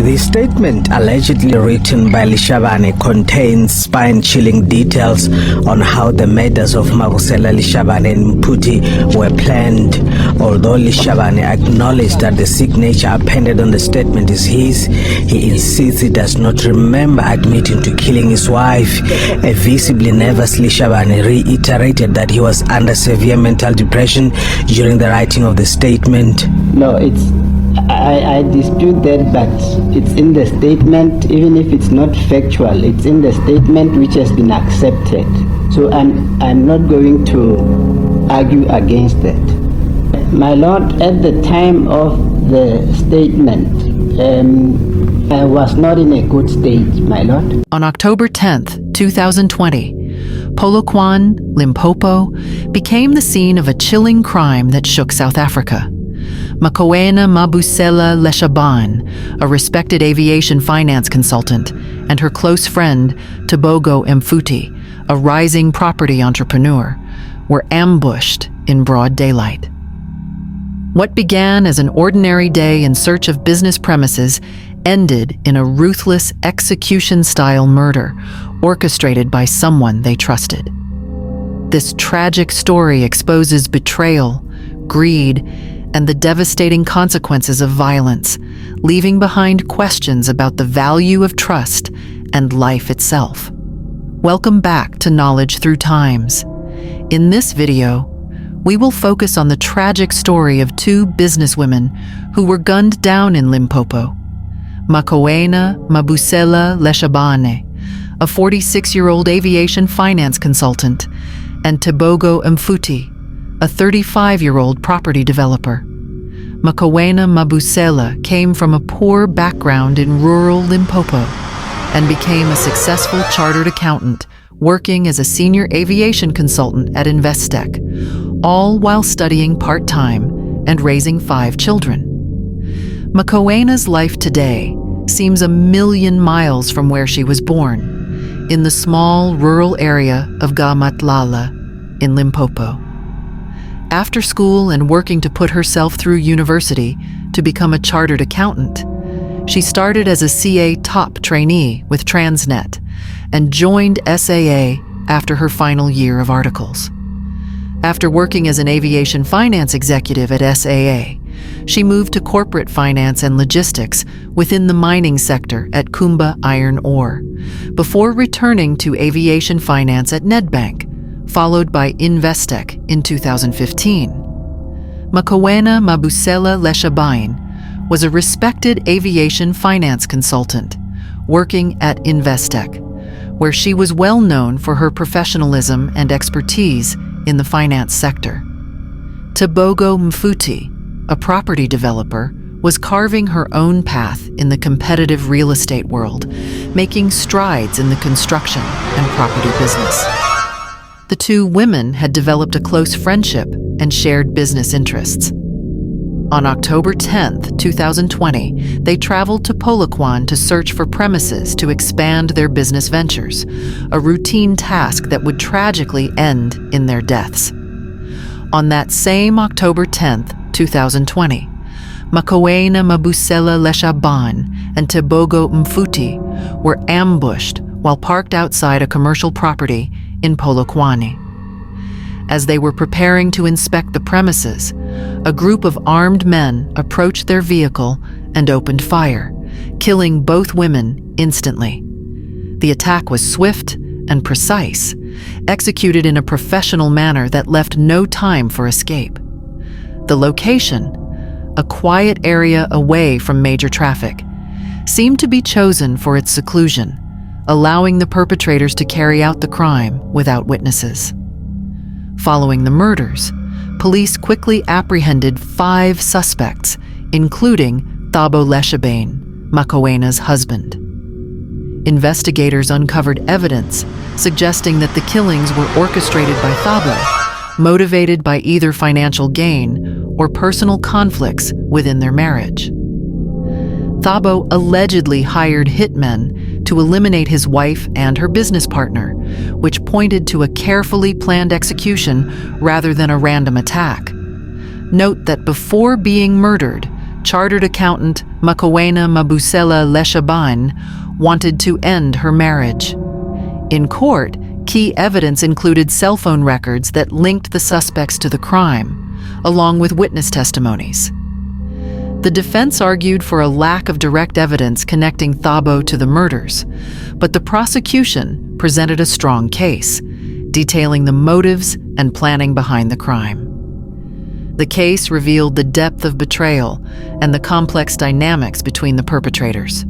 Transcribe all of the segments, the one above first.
The statement allegedly written by Leshabane contains spine-chilling details on how the murders of Mabusela-Leshabane and Mphuti were planned. Although Leshabane acknowledged that the signature appended on the statement is his, he insists he does not remember admitting to killing his wife. A visibly nervous Leshabane reiterated that he was under severe mental depression during the writing of the statement. No, I dispute that, but it's in the statement. Even if it's not factual, it's in the statement which has been accepted. So I'm not going to argue against that. My Lord, at the time of the statement, I was not in a good state, my Lord. On October 10th, 2020, Polokwane, Limpopo, became the scene of a chilling crime that shook South Africa. Makoena Mabusela-Leshabane, a respected aviation finance consultant, and her close friend, Tebogo Mphuti, a rising property entrepreneur, were ambushed in broad daylight. What began as an ordinary day in search of business premises ended in a ruthless execution-style murder orchestrated by someone they trusted. This tragic story exposes betrayal, greed, and the devastating consequences of violence, leaving behind questions about the value of trust and life itself. Welcome back to Knowledge Through Times. In this video, we will focus on the tragic story of two businesswomen who were gunned down in Limpopo. Makoena Mabusela-Leshabane, a 46-year-old aviation finance consultant, and Tebogo Mphuti, a 35-year-old property developer. Makoena Mabusela came from a poor background in rural Limpopo and became a successful chartered accountant working as a senior aviation consultant at Investec, all while studying part-time and raising 5 children. Makoena's life today seems a million miles from where she was born, in the small rural area of Gamatlala in Limpopo. After school and working to put herself through university to become a chartered accountant, she started as a CA top trainee with Transnet and joined SAA after her final year of articles. After working as an aviation finance executive at SAA, she moved to corporate finance and logistics within the mining sector at Kumba Iron Ore, before returning to aviation finance at Nedbank, followed by Investec in 2015. Makoena Mabusela-Leshabane was a respected aviation finance consultant working at Investec, where she was well known for her professionalism and expertise in the finance sector. Tebogo Mphuti, a property developer, was carving her own path in the competitive real estate world, making strides in the construction and property business. The two women had developed a close friendship and shared business interests. On October 10th, 2020, they traveled to Polokwane to search for premises to expand their business ventures, a routine task that would tragically end in their deaths. On that same October 10th, 2020, Makoena Mabusela-Leshabane and Tebogo Mphuti were ambushed while parked outside a commercial property in Polokwane. As they were preparing to inspect the premises, a group of armed men approached their vehicle and opened fire, killing both women instantly. The attack was swift and precise, executed in a professional manner that left no time for escape. The location, a quiet area away from major traffic, seemed to be chosen for its seclusion, allowing the perpetrators to carry out the crime without witnesses. Following the murders, police quickly apprehended 5 suspects, including Tebogo Leshabane, Makoena's husband. Investigators uncovered evidence suggesting that the killings were orchestrated by Tebogo, motivated by either financial gain or personal conflicts within their marriage. Tebogo allegedly hired hitmen to eliminate his wife and her business partner, which pointed to a carefully planned execution rather than a random attack. Note that before being murdered, chartered accountant Makoena Mabusela-Leshabane wanted to end her marriage. In court, key evidence included cell phone records that linked the suspects to the crime, along with witness testimonies. The defense argued for a lack of direct evidence connecting Thabo to the murders, but the prosecution presented a strong case, detailing the motives and planning behind the crime. The case revealed the depth of betrayal and the complex dynamics between the perpetrators.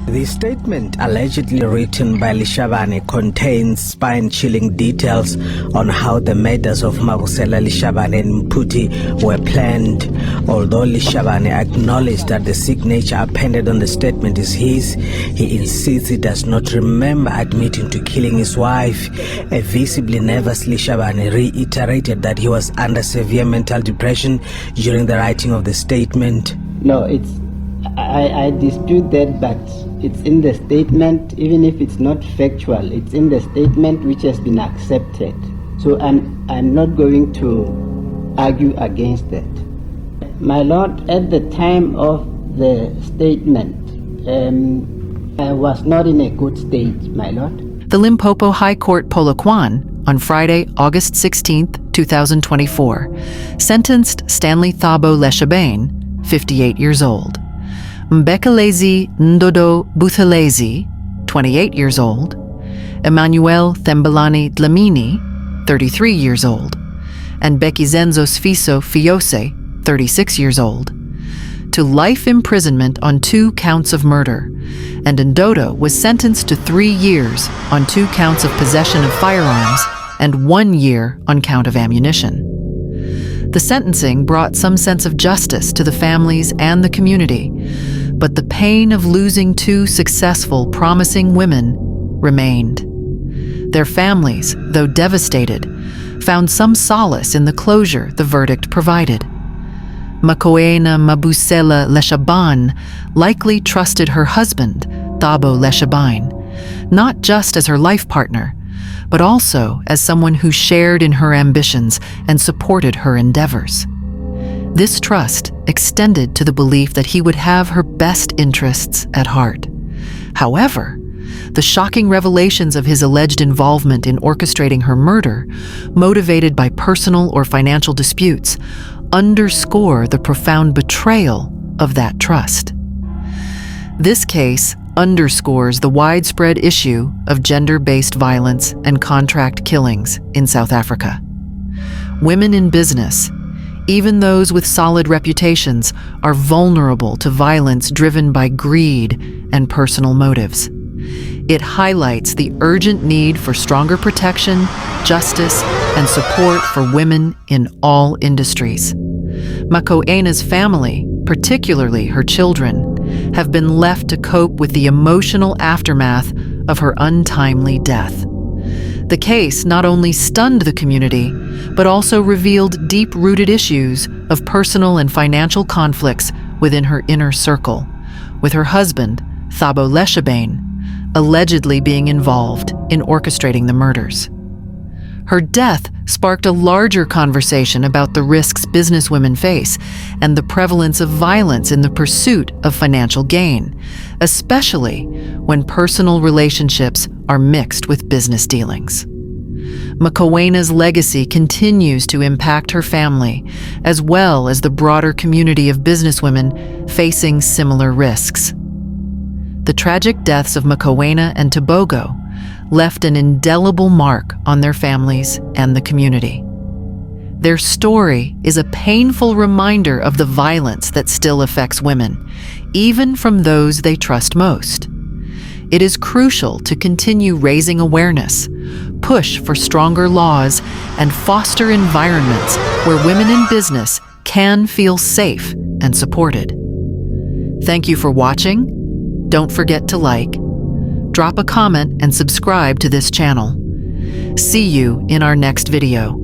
The statement allegedly written by Leshabane contains spine-chilling details on how the murders of Mabusela-Leshabane and Mphuti were planned. Although Leshabane acknowledged that the signature appended on the statement is his, he insists he does not remember admitting to killing his wife. A visibly nervous Leshabane reiterated that he was under severe mental depression during the writing of the statement. No, I dispute that, but it's in the statement. Even if it's not factual, it's in the statement which has been accepted. So I'm not going to argue against that. My Lord, at the time of the statement, I was not in a good state, my Lord. The Limpopo High Court Polokwane, on Friday, August 16, 2024, sentenced Stanley Thabo Leshabane, 58 years old, Mbekelezi Ndodo Buthelezi, 28 years old, Emmanuel Thembelani Dlamini, 33 years old, and Bekizenzo Sfiso Fiose, 36 years old, to life imprisonment on 2 counts of murder, and Ndodo was sentenced to 3 years on 2 counts of possession of firearms and 1 year on count of ammunition. The sentencing brought some sense of justice to the families and the community, but the pain of losing 2 successful, promising women remained. Their families, though devastated, found some solace in the closure the verdict provided. Makoena Mabusela-Leshabane likely trusted her husband, Thabo Leshabane, not just as her life partner, but also as someone who shared in her ambitions and supported her endeavors. This trust extended to the belief that he would have her best interests at heart. However, the shocking revelations of his alleged involvement in orchestrating her murder, motivated by personal or financial disputes, underscore the profound betrayal of that trust. This case underscores the widespread issue of gender-based violence and contract killings in South Africa. Women in business, even those with solid reputations, are vulnerable to violence driven by greed and personal motives. It highlights the urgent need for stronger protection, justice, and support for women in all industries. Makoena's family, particularly her children, have been left to cope with the emotional aftermath of her untimely death. The case not only stunned the community, but also revealed deep-rooted issues of personal and financial conflicts within her inner circle, with her husband, Thabo Leshabane, allegedly being involved in orchestrating the murders. Her death sparked a larger conversation about the risks businesswomen face and the prevalence of violence in the pursuit of financial gain, especially when personal relationships are mixed with business dealings. Makoena's legacy continues to impact her family, as well as the broader community of businesswomen facing similar risks. The tragic deaths of Makoena and Tebogo left an indelible mark on their families and the community. Their story is a painful reminder of the violence that still affects women, even from those they trust most. It is crucial to continue raising awareness, push for stronger laws, and foster environments where women in business can feel safe and supported. Thank you for watching. Don't forget to like, drop a comment, and subscribe to this channel. See you in our next video.